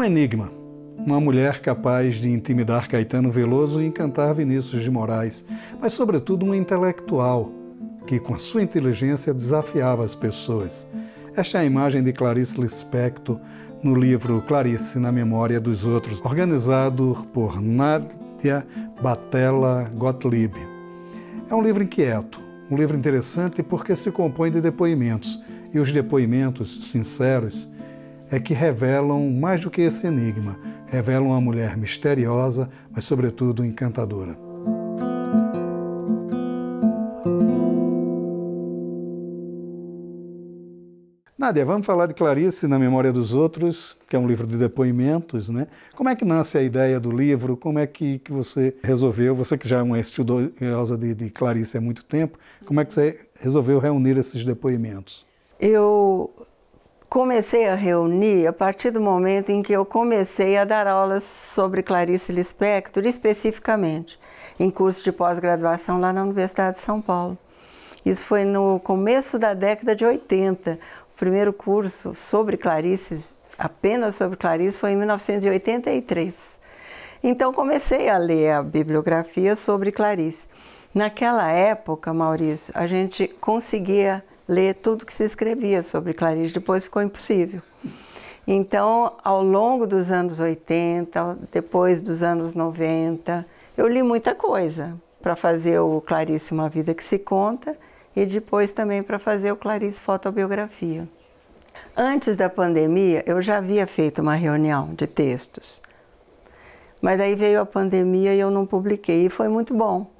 Um enigma. Uma mulher capaz de intimidar Caetano Veloso e encantar Vinícius de Moraes, mas sobretudo uma intelectual que com a sua inteligência desafiava as pessoas. Esta é a imagem de Clarice Lispector no livro Clarice na Memória dos Outros, organizado por Nádia Batella Gottlieb. É um livro inquieto, um livro interessante porque se compõe de depoimentos, e os depoimentos sinceros é que revelam mais do que esse enigma, revelam uma mulher misteriosa, mas sobretudo encantadora. Nádia, vamos falar de Clarice na Memória dos Outros, que é um livro de depoimentos, né? Como é que nasce a ideia do livro? Como é que você resolveu, você que já é uma estudiosa de Clarice há muito tempo, como é que você resolveu reunir esses depoimentos? Eu comecei a reunir a partir do momento em que eu comecei a dar aulas sobre Clarice Lispector, especificamente, em curso de pós-graduação lá na Universidade de São Paulo. Isso foi no começo da década de 80. O primeiro curso sobre Clarice, apenas sobre Clarice, foi em 1983. Então comecei a ler a bibliografia sobre Clarice. Naquela época, Maurício, a gente conseguia ler tudo que se escrevia sobre Clarice, depois ficou impossível. Então, ao longo dos anos 80, depois dos anos 90, eu li muita coisa para fazer o Clarice Uma Vida que se Conta e depois também para fazer o Clarice Fotobiografia. Antes da pandemia, eu já havia feito uma reunião de textos, mas aí veio a pandemia e eu não publiquei, e foi muito bom,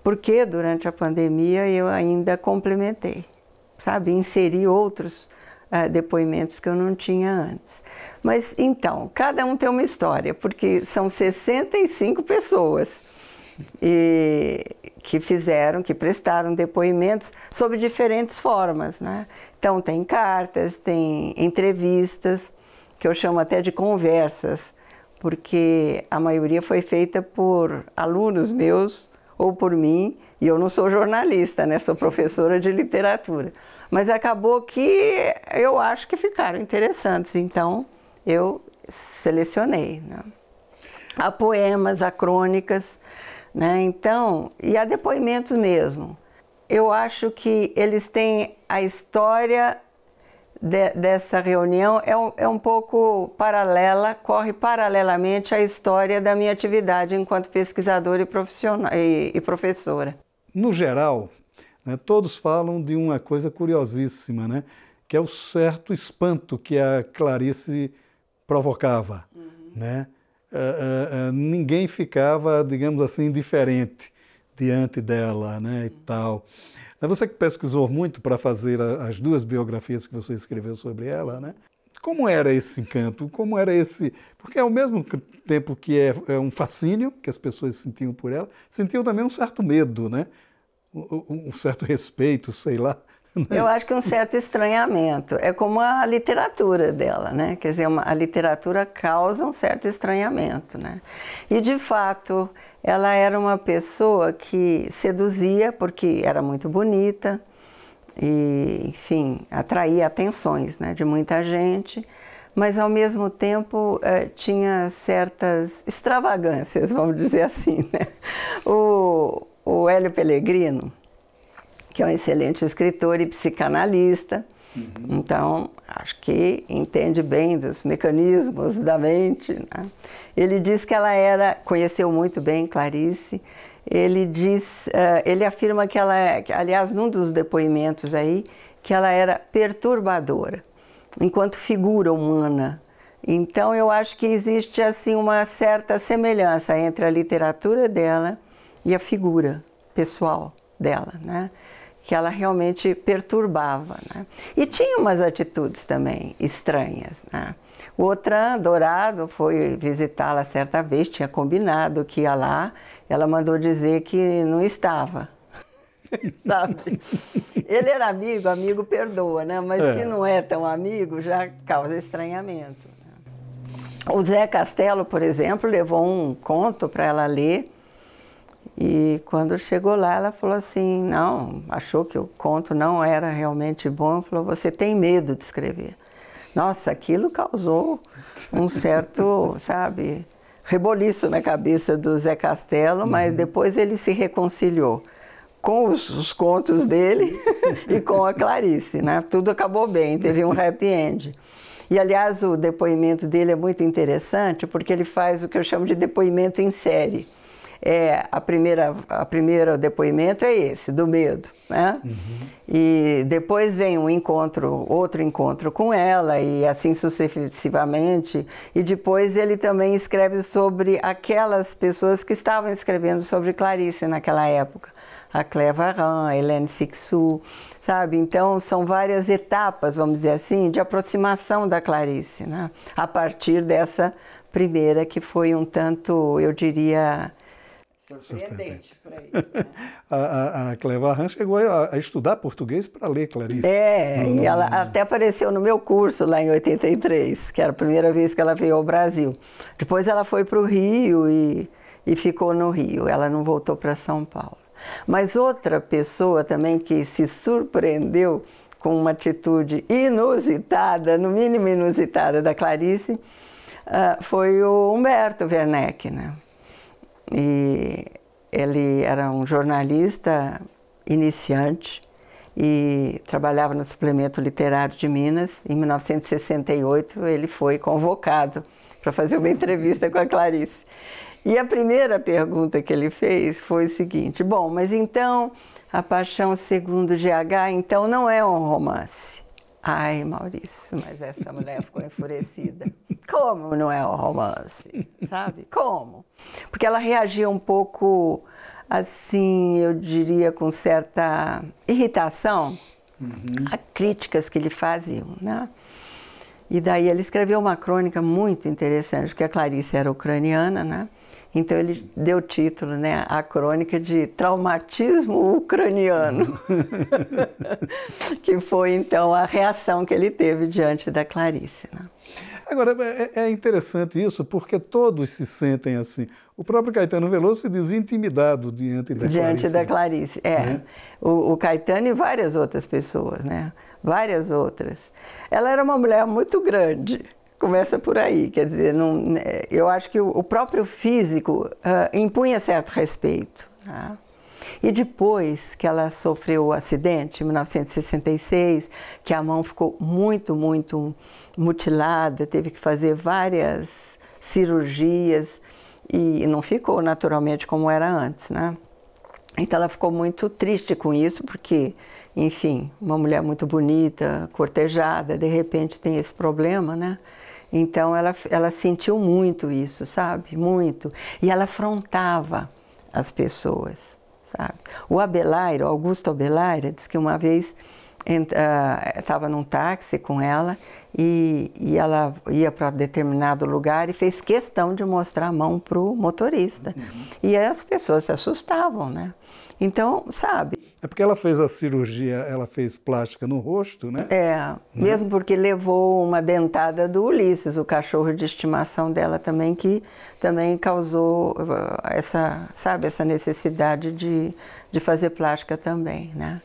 porque durante a pandemia eu ainda complementei, sabe, inseri outros depoimentos que eu não tinha antes. Mas então, cada um tem uma história, porque são 65 pessoas que prestaram depoimentos sob diferentes formas, né? Então tem cartas, tem entrevistas, que eu chamo até de conversas, porque a maioria foi feita por alunos meus ou por mim, e eu não sou jornalista, né? Sou professora de literatura. Mas acabou que eu acho que ficaram interessantes, então eu selecionei, né? Há poemas, há crônicas, né? Então, e há depoimentos mesmo. Eu acho que eles têm a história dessa reunião, é um pouco paralela, corre paralelamente à história da minha atividade enquanto pesquisadora e professora. No geral, né, todos falam de uma coisa curiosíssima, né, que é o certo espanto que a Clarice provocava, né? Ninguém ficava, digamos assim, indiferente diante dela, né, e tal. Você que pesquisou muito para fazer as duas biografias que você escreveu sobre ela, né? Como era esse encanto? Como era esse... Porque ao mesmo tempo que é um fascínio que as pessoas sentiam por ela, sentiam também um certo medo, né? Um certo respeito, sei lá. Eu acho que um certo estranhamento. É como a literatura dela, né? Quer dizer, a literatura causa um certo estranhamento, né? E, de fato, ela era uma pessoa que seduzia porque era muito bonita e, enfim, atraía atenções, né, de muita gente, mas, ao mesmo tempo, tinha certas extravagâncias, vamos dizer assim, né? O Hélio Pellegrino, que é um excelente escritor e psicanalista, então acho que entende bem dos mecanismos da mente, né? Ele diz que ela conheceu muito bem Clarice, ele afirma que ela, aliás, num dos depoimentos aí, que ela era perturbadora, enquanto figura humana. Então eu acho que existe assim uma certa semelhança entre a literatura dela e a figura pessoal dela, né? Que ela realmente perturbava, né? E tinha umas atitudes também estranhas, né? O Otran Dourado foi visitá-la certa vez, tinha combinado que ia lá, ela mandou dizer que não estava, sabe? Ele era amigo, amigo perdoa, né? Mas se não é tão amigo, já causa estranhamento, né? O Zé Castelo, por exemplo, levou um conto para ela ler. E quando chegou lá, ela falou assim, não, achou que o conto não era realmente bom, falou, você tem medo de escrever. Nossa, aquilo causou um certo, sabe, reboliço na cabeça do Zé Castelo, mas depois ele se reconciliou com os contos dele e com a Clarice, né? Tudo acabou bem, teve um happy end. E, aliás, o depoimento dele é muito interessante porque ele faz o que eu chamo de depoimento em série. A primeira depoimento é esse, do medo, né? E depois vem outro encontro com ela e assim sucessivamente. E depois ele também escreve sobre aquelas pessoas que estavam escrevendo sobre Clarice naquela época. A Cléa Varan, a Hélène Cixous, sabe? Então, são várias etapas, vamos dizer assim, de aproximação da Clarice, né? A partir dessa primeira que foi um tanto, eu diria, surpreendente para ele. Né? A Cléa Varan chegou a estudar português para ler Clarice. E ela até apareceu no meu curso lá em 83, que era a primeira vez que ela veio ao Brasil. Depois ela foi para o Rio e ficou no Rio, ela não voltou para São Paulo. Mas outra pessoa também que se surpreendeu com uma atitude inusitada, no mínimo inusitada, da Clarice, foi o Humberto Werneck, né? E ele era um jornalista iniciante e trabalhava no Suplemento Literário de Minas. Em 1968, ele foi convocado para fazer uma entrevista com a Clarice. E a primeira pergunta que ele fez foi o seguinte: bom, mas então A Paixão Segundo GH, então não é um romance. Ai, Maurício, mas essa mulher ficou enfurecida. Como não é um romance? Sabe? Como? Porque ela reagia um pouco, assim, eu diria, com certa irritação a críticas que lhe faziam, né? E daí ele escreveu uma crônica muito interessante, porque a Clarice era ucraniana, né? Então ele deu o título, né, a crônica de Traumatismo Ucraniano, que foi então a reação que ele teve diante da Clarice, né? Agora, é interessante isso, porque todos se sentem assim. O próprio Caetano Veloso se diz intimidado diante da Clarice. Diante da Clarice, o Caetano e várias outras pessoas, né? Várias outras. Ela era uma mulher muito grande. Começa por aí, quer dizer, eu acho que o próprio físico impunha certo respeito, né? E depois que ela sofreu o acidente, em 1966, que a mão ficou muito, muito mutilada, teve que fazer várias cirurgias e não ficou naturalmente como era antes, né? Então ela ficou muito triste com isso, porque, enfim, uma mulher muito bonita, cortejada, de repente tem esse problema, né? Então ela sentiu muito isso, sabe? Muito. E ela afrontava as pessoas, sabe? O Abelaire, o Augusto Abelaire, disse que uma vez estava num táxi com ela e ela ia para determinado lugar e fez questão de mostrar a mão para o motorista. E as pessoas se assustavam, né? Então, sabe? É porque ela fez a cirurgia, ela fez plástica no rosto, né? Mesmo porque levou uma dentada do Ulisses, o cachorro de estimação dela também, que também causou essa necessidade de fazer plástica também, né?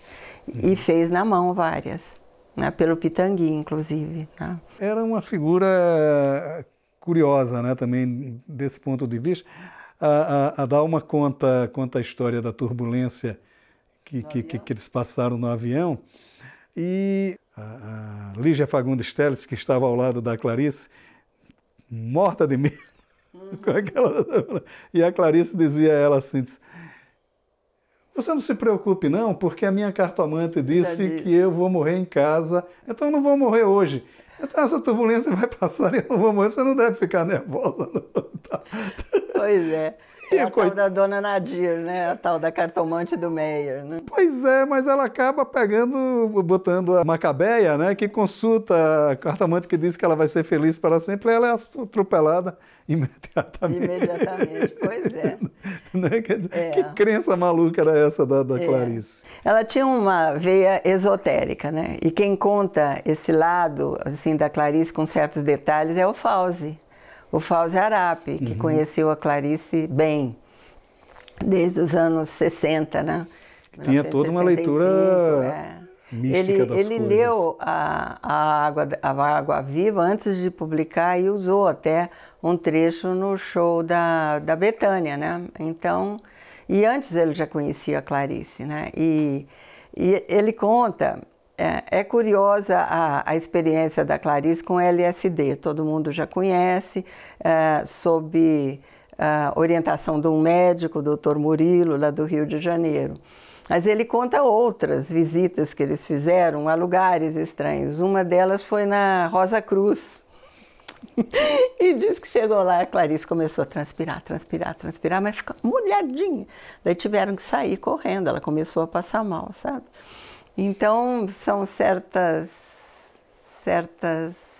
E fez na mão várias, né? Pelo Pitangui, inclusive, né? Era uma figura curiosa, né? Também desse ponto de vista. A Dalma conta a história da turbulência que eles passaram no avião, e a Lígia Fagundes Telles, que estava ao lado da Clarice, morta de medo, com aquela... E a Clarice dizia a ela assim, você não se preocupe não, porque a minha cartomante disse que eu vou morrer em casa, então eu não vou morrer hoje. Então essa turbulência vai passar e eu não vou morrer, você não deve ficar nervosa não. Pois é. É a tal da Dona Nadir, né? A tal da cartomante do Meyer, né? Pois é, mas ela acaba botando a Macabeia, né? Que consulta a cartomante que diz que ela vai ser feliz para sempre, ela é atropelada imediatamente. Imediatamente, pois é. Né? Quer dizer, que crença maluca era essa da Clarice? Ela tinha uma veia esotérica, né? E quem conta esse lado, assim, da Clarice com certos detalhes é o Fauzi. O Fauzi Arap, que conheceu a Clarice bem, desde os anos 60, né? Tinha toda uma leitura mística das ele coisas. leu a Água Viva antes de publicar e usou até um trecho no show da Bethânia, né? Então, e antes ele já conhecia a Clarice, né? E ele conta, é curiosa a experiência da Clarice com LSD, todo mundo já conhece, sob orientação de um médico, o Dr. Murilo, lá do Rio de Janeiro. Mas ele conta outras visitas que eles fizeram a lugares estranhos. Uma delas foi na Rosa Cruz. E diz que chegou lá, a Clarice começou a transpirar, mas ficou molhadinha. Daí tiveram que sair correndo, ela começou a passar mal, sabe? Então, são certas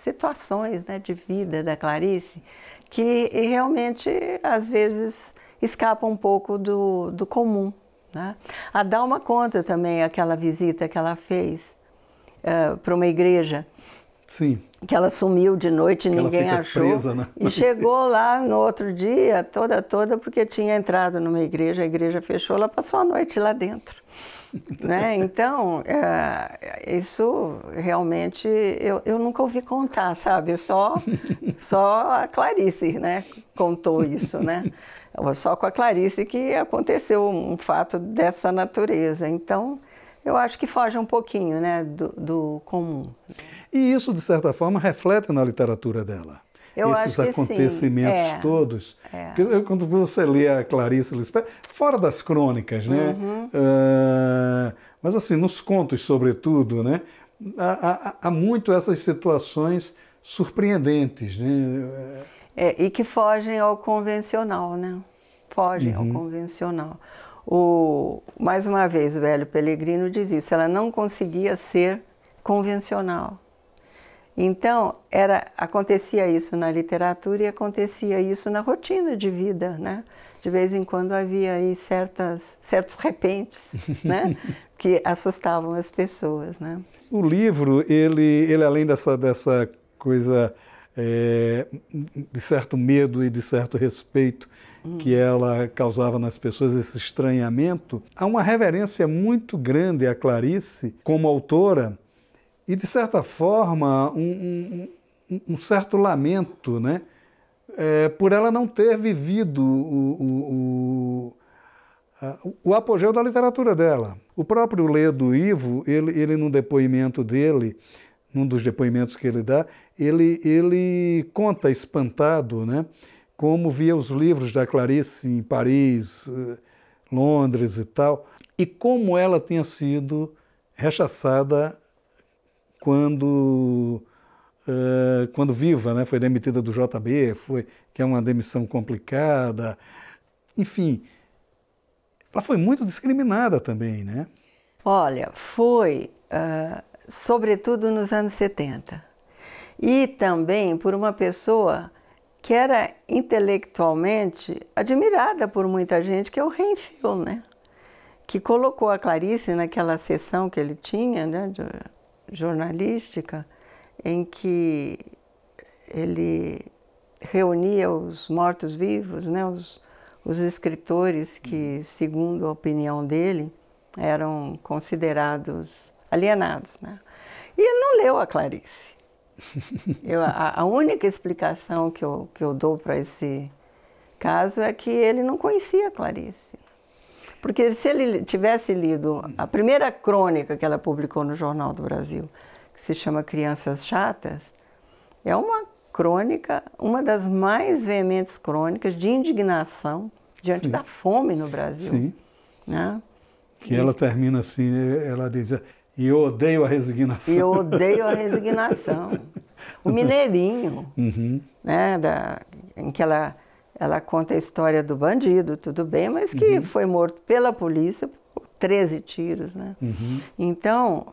situações, né, de vida da Clarice que realmente, às vezes, escapam um pouco do comum. Né? A Dalma conta também aquela visita que ela fez para uma igreja. Sim. Que ela sumiu de noite e ninguém achou. Presa, né? E chegou lá no outro dia, toda, porque tinha entrado numa igreja, a igreja fechou, ela passou a noite lá dentro. Né? Então, isso realmente eu nunca ouvi contar, sabe? Só a Clarice, né, contou isso, né? Só com a Clarice que aconteceu um fato dessa natureza. Então, eu acho que foge um pouquinho, né, do comum. E isso, de certa forma, reflete na literatura dela. Eu Esses acho que acontecimentos sim. todos. Quando você lê a Clarice Lispector, fora das crônicas, né? Uhum. Mas assim, nos contos, sobretudo, né? Há muito essas situações surpreendentes, né? E que fogem ao convencional, né? Fogem ao convencional. Mais uma vez, o Hélio Pellegrino diz isso, ela não conseguia ser convencional. Então, acontecia isso na literatura e acontecia isso na rotina de vida, né? De vez em quando havia aí certos repentes, né? Que assustavam as pessoas, né? O livro, ele além dessa coisa de certo medo e de certo respeito que ela causava nas pessoas, esse estranhamento, há uma reverência muito grande à Clarice como autora e, de certa forma, um certo lamento, né? Por ela não ter vivido o apogeu da literatura dela. O próprio Ledo Ivo, ele num depoimento dele, num dos depoimentos que ele dá, ele conta espantado, né, como via os livros da Clarice em Paris, Londres e tal, e como ela tinha sido rechaçada quando viva, né, foi demitida do JB, que é uma demissão complicada, enfim, ela foi muito discriminada também, né? Olha, foi, sobretudo nos anos 70. E também por uma pessoa que era intelectualmente admirada por muita gente, que é o Renfil, né? Que colocou a Clarice naquela sessão que ele tinha, né, de jornalística, em que ele reunia os mortos-vivos, né, os escritores que, segundo a opinião dele, eram considerados alienados, né? E ele não leu a Clarice. A única explicação que eu dou para esse caso é que ele não conhecia a Clarice. Porque se ele tivesse lido a primeira crônica que ela publicou no Jornal do Brasil, que se chama Crianças Chatas, é uma crônica, uma das mais veementes crônicas de indignação diante da fome no Brasil. Sim. Né? Que ela termina assim, ela diz, e eu odeio a resignação. E eu odeio a resignação. O Mineirinho, né, em que ela conta a história do bandido, tudo bem, mas que foi morto pela polícia por 13 tiros, né? Então,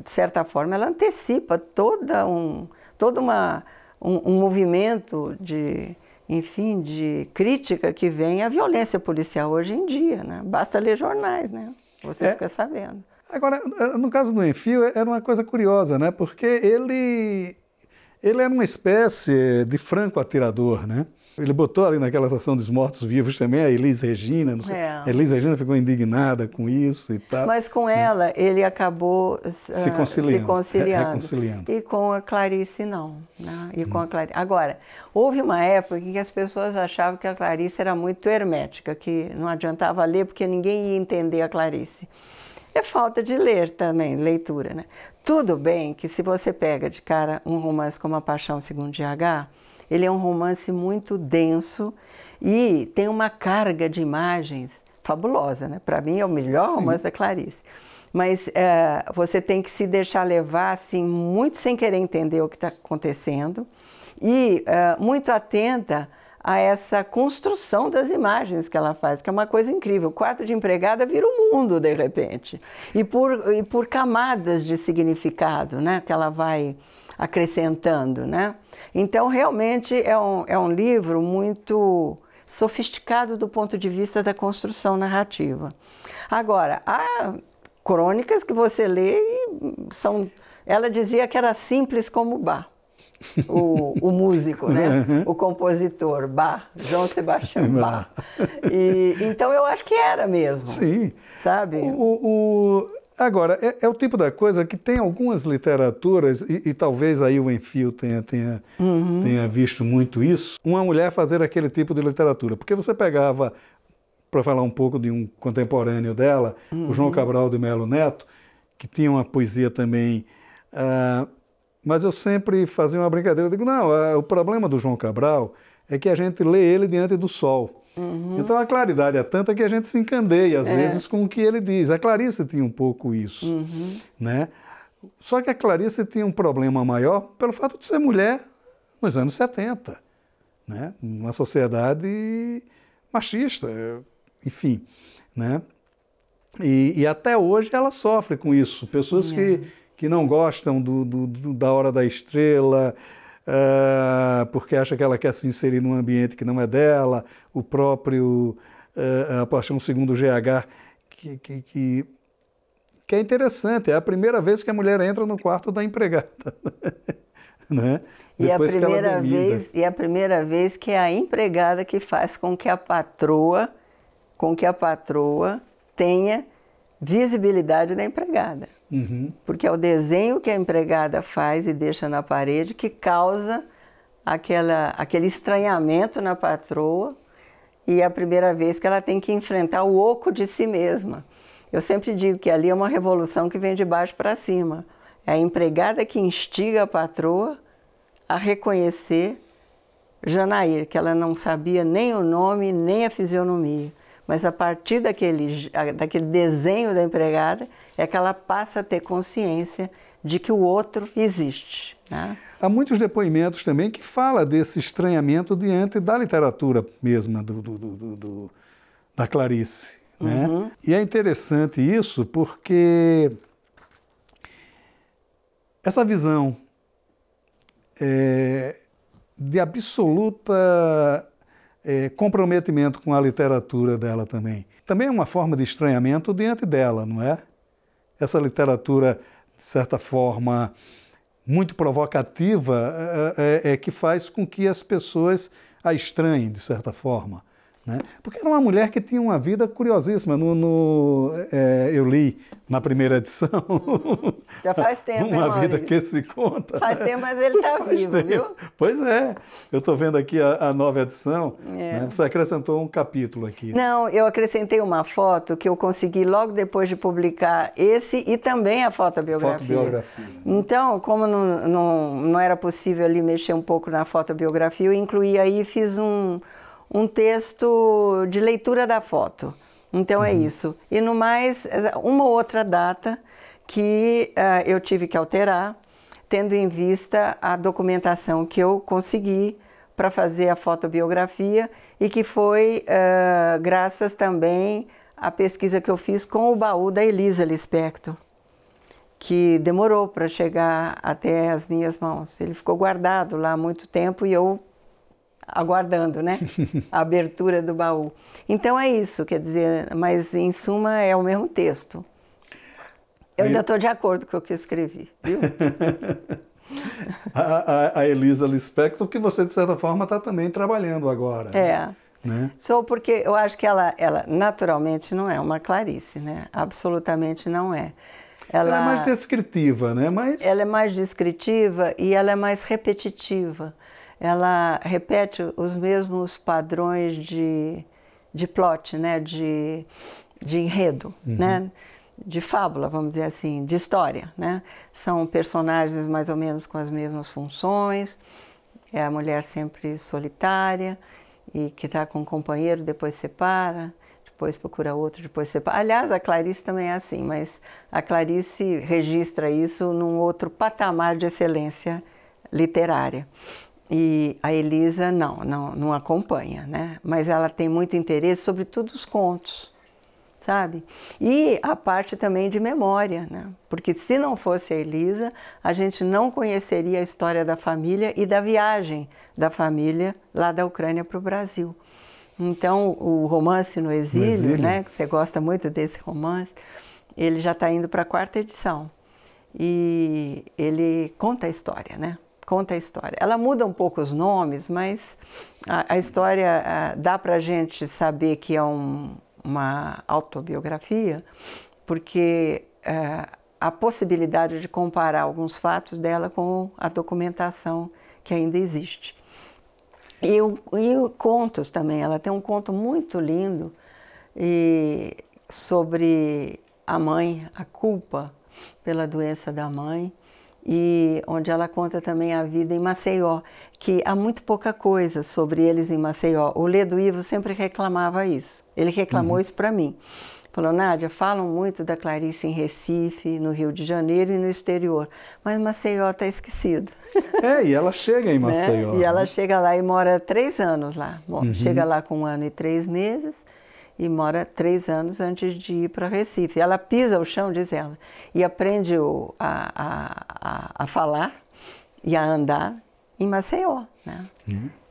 de certa forma, ela antecipa todo um movimento de crítica que vem à violência policial hoje em dia, né? Basta ler jornais, né? Você fica sabendo. Agora, no caso do Renfil, era uma coisa curiosa, né? Porque ele era uma espécie de franco atirador, né? Ele botou ali naquela sessão dos mortos-vivos também a Elis Regina, não sei. A Elis Regina ficou indignada com isso e tal. Mas com ela, ele acabou se reconciliando. E com a Clarice, não. Né? E com a Clarice. Agora, houve uma época em que as pessoas achavam que a Clarice era muito hermética, que não adiantava ler porque ninguém ia entender a Clarice. É falta de ler também, leitura, né? Tudo bem que se você pega de cara um romance como A Paixão Segundo GH, ele é um romance muito denso e tem uma carga de imagens fabulosa, né? Para mim é o melhor romance da Clarice. Mas você tem que se deixar levar, assim, muito sem querer entender o que está acontecendo e muito atenta a essa construção das imagens que ela faz, que é uma coisa incrível. O quarto de empregada vira um mundo, de repente. E por camadas de significado, né, que ela vai acrescentando, né? Então, realmente, é um livro muito sofisticado do ponto de vista da construção narrativa. Agora, há crônicas que você lê e são... Ela dizia que era simples como Bach. O músico, né? O compositor, Bach, João Sebastião Bach. Então eu acho que era mesmo. Sim. Sabe? Agora, é o tipo da coisa que tem algumas literaturas, e talvez aí o Enfield tenha visto muito isso, uma mulher fazer aquele tipo de literatura. Porque você pegava, para falar um pouco de um contemporâneo dela, o João Cabral de Melo Neto, que tinha uma poesia também... mas eu sempre fazia uma brincadeira, eu digo, não, o problema do João Cabral é que a gente lê ele diante do sol. Então a claridade é tanta que a gente se encandeia, às vezes, com o que ele diz. A Clarice tinha um pouco isso, né? Só que a Clarice tinha um problema maior pelo fato de ser mulher nos anos 70, né? Uma sociedade machista, enfim, né? E até hoje ela sofre com isso. Pessoas que não gostam da Hora da Estrela, porque acha que ela quer se inserir num ambiente que não é dela, o próprio A Paixão Segundo GH, que é interessante, é a primeira vez que a mulher entra no quarto da empregada. Né? E a primeira vez que é a empregada que faz com que a patroa tenha visibilidade da empregada. Porque é o desenho que a empregada faz e deixa na parede que causa aquele estranhamento na patroa, e é a primeira vez que ela tem que enfrentar o oco de si mesma. Eu sempre digo que ali é uma revolução que vem de baixo para cima. É a empregada que instiga a patroa a reconhecer Janair, que ela não sabia nem o nome, nem a fisionomia. Mas a partir daquele desenho da empregada é que ela passa a ter consciência de que o outro existe. Né? Há muitos depoimentos também que falam desse estranhamento diante da literatura mesma da Clarice. Né? E é interessante isso porque essa visão de absoluta... comprometimento com a literatura dela também. Também é uma forma de estranhamento diante dela, não é? Essa literatura, de certa forma, muito provocativa, que faz com que as pessoas a estranhem, de certa forma. Né? Porque era uma mulher que tinha uma vida curiosíssima. Eu li na primeira edição. Já faz tempo, Uma vida que se conta. Faz tempo, mas ele está vivo, viu? Pois é. Eu estou vendo aqui a nova edição. Né? Você acrescentou um capítulo aqui. Não, eu acrescentei uma foto que eu consegui logo depois de publicar esse e também a fotobiografia. Então, como não era possível ali mexer um pouco na fotobiografia, eu incluí aí e fiz um texto de leitura da foto. Então é isso. E no mais, uma outra data que eu tive que alterar, tendo em vista a documentação que eu consegui para fazer a fotobiografia e que foi graças também à pesquisa que eu fiz com o baú da Elisa Lispector, que demorou para chegar até as minhas mãos. Ele ficou guardado lá há muito tempo e eu aguardando, né, a abertura do baú. Então é isso, quer dizer, mas em suma é o mesmo texto. Eu ainda estou de acordo com o que eu escrevi, viu? a Elisa Lispector, que você, de certa forma, está também trabalhando agora. Né? Sou porque eu acho que ela naturalmente não é uma Clarice, né? Absolutamente não é. Ela é mais descritiva, né? Ela é mais descritiva e ela é mais repetitiva. Ela repete os mesmos padrões de plot, né? De enredo, né? De fábula, vamos dizer assim, de história, né? São personagens mais ou menos com as mesmas funções, é a mulher sempre solitária e que está com um companheiro, depois separa, depois procura outro, depois separa. Aliás, a Clarice também é assim, mas a Clarice registra isso num outro patamar de excelência literária. E a Elisa não acompanha, né? Mas ela tem muito interesse, sobretudo os contos, sabe? E a parte também de memória, né? Porque se não fosse a Elisa, a gente não conheceria a história da família e da viagem da família lá da Ucrânia para o Brasil. Então, o romance No Exílio, né? Que você gosta muito desse romance, ele já está indo para a 4ª edição. E ele conta a história, né? Conta a história. Ela muda um pouco os nomes, mas a história dá para a gente saber que é uma autobiografia, porque a possibilidade de comparar alguns fatos dela com a documentação que ainda existe. E contos também, ela tem um conto muito lindo sobre a mãe, a culpa pela doença da mãe, e onde ela conta também a vida em Maceió, que há muito pouca coisa sobre eles em Maceió. O Ledo Ivo sempre reclamava isso. Ele reclamou isso para mim. Falou, Nádia, falam muito da Clarice em Recife, no Rio de Janeiro e no exterior, mas Maceió está esquecido. E ela chega em Maceió. Né? E ela chega lá e mora 3 anos lá. Bom, chega lá com 1 ano e 3 meses e mora 3 anos antes de ir para Recife. Ela pisa o chão, diz ela, e aprende a falar e a andar em Maceió, né?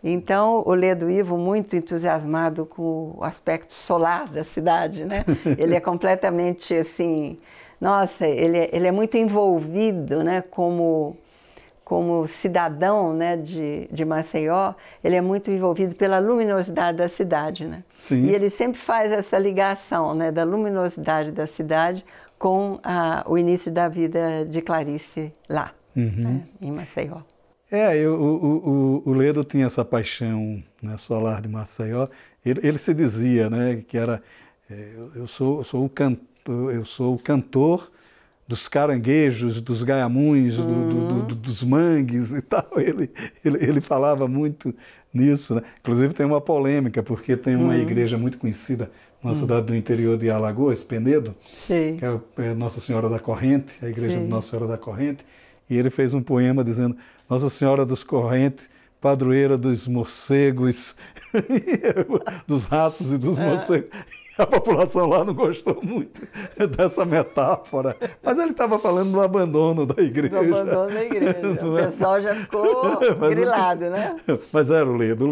Então, o Ledo Ivo, muito entusiasmado com o aspecto solar da cidade, né? Ele é completamente assim, nossa, ele é muito envolvido, né? Como cidadão, né, de Maceió, ele é muito envolvido pela luminosidade da cidade, né? Sim. E ele sempre faz essa ligação, né, da luminosidade da cidade com o início da vida de Clarice lá, né, em Maceió. O Ledo tinha essa paixão, né, solar de Maceió. Ele se dizia, né, que era eu sou o cantor dos caranguejos, dos gaiamuns, dos mangues e tal. Ele falava muito nisso, né? Inclusive tem uma polêmica, porque tem uma igreja muito conhecida numa cidade do interior de Alagoas, Penedo, Sim. que é Nossa Senhora da Corrente, a igreja de Nossa Senhora da Corrente, e ele fez um poema dizendo: Nossa Senhora dos Correntes, padroeira dos morcegos, dos ratos e dos morcegos. A população lá não gostou muito dessa metáfora, mas ele estava falando do abandono da igreja. Do abandono da igreja. O pessoal já ficou grilado, né? Mas era o Ledo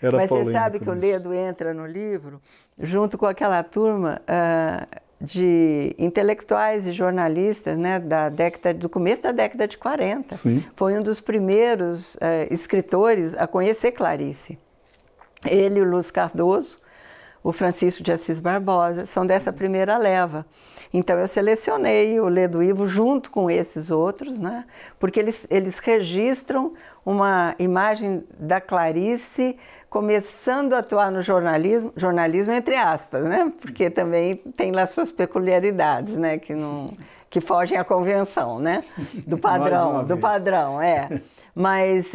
era polêmico. Mas você sabe que o Ledo entra no livro junto com aquela turma de intelectuais e jornalistas, né, do começo da década de 40. Sim. Foi um dos primeiros escritores a conhecer Clarice. Ele e o Luz Cardoso, o Francisco de Assis Barbosa, são dessa primeira leva. Então eu selecionei o Ledo Ivo junto com esses outros, né? Porque eles registram uma imagem da Clarice começando a atuar no jornalismo entre aspas, né? Porque também tem lá suas peculiaridades, né? Que fogem à convenção, né? Do padrão, Mas,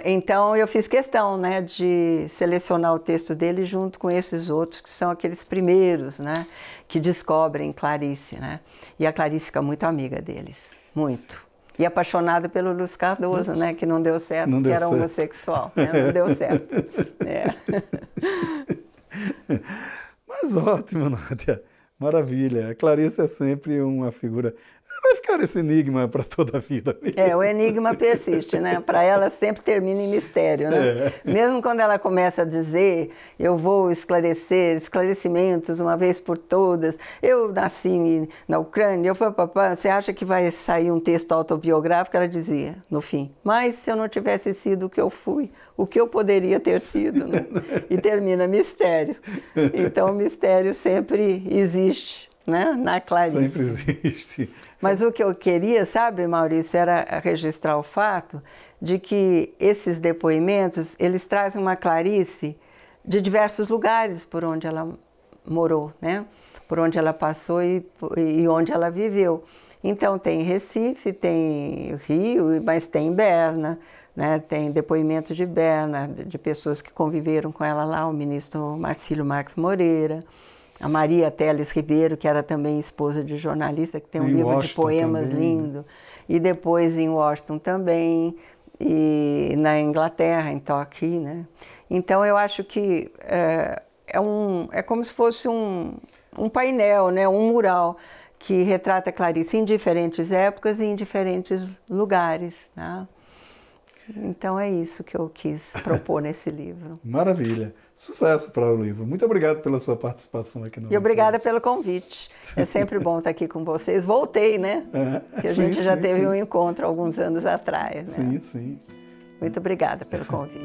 então, eu fiz questão, né, de selecionar o texto dele junto com esses outros, que são aqueles primeiros, né, que descobrem Clarice, né? E a Clarice fica muito amiga deles, muito. E apaixonada pelo Luz Cardoso, né, que não deu certo, porque era homossexual, né? Não deu certo. Mas ótimo, Nádia. Maravilha. A Clarice é sempre uma figura... Vai ficar esse enigma para toda a vida. O enigma persiste, né? Para ela sempre termina em mistério, né? Mesmo quando ela começa a dizer, eu vou esclarecer, esclarecimentos uma vez por todas, eu nasci na Ucrânia, eu fui papá, você acha que vai sair um texto autobiográfico? Ela dizia, no fim, mas se eu não tivesse sido o que eu fui, o que eu poderia ter sido, né? E termina mistério. Então o mistério sempre existe, né? Na Clarice. Sempre existe. Mas o que eu queria, sabe, Maurício, era registrar o fato de que esses depoimentos, eles trazem uma Clarice de diversos lugares por onde ela morou, né? Por onde ela passou e onde ela viveu. Então tem Recife, tem Rio, mas tem Berna, né? Tem depoimento de Berna, de pessoas que conviveram com ela lá, o ministro Marcílio Marques Moreira, a Maria Teles Ribeiro, que era também esposa de jornalista, que tem um livro de poemas lindo, e depois em Washington também, e na Inglaterra, em Torquay, né? Então eu acho que é como se fosse um painel, né? Um mural que retrata Clarice em diferentes épocas e em diferentes lugares, né? Então é isso que eu quis propor nesse livro. Maravilha. Sucesso para o livro. Muito obrigado pela sua participação aqui no E obrigada pelo convite. É sempre bom estar aqui com vocês. Voltei, né? Porque a gente já teve um encontro alguns anos atrás, né? Sim. Muito obrigada pelo convite.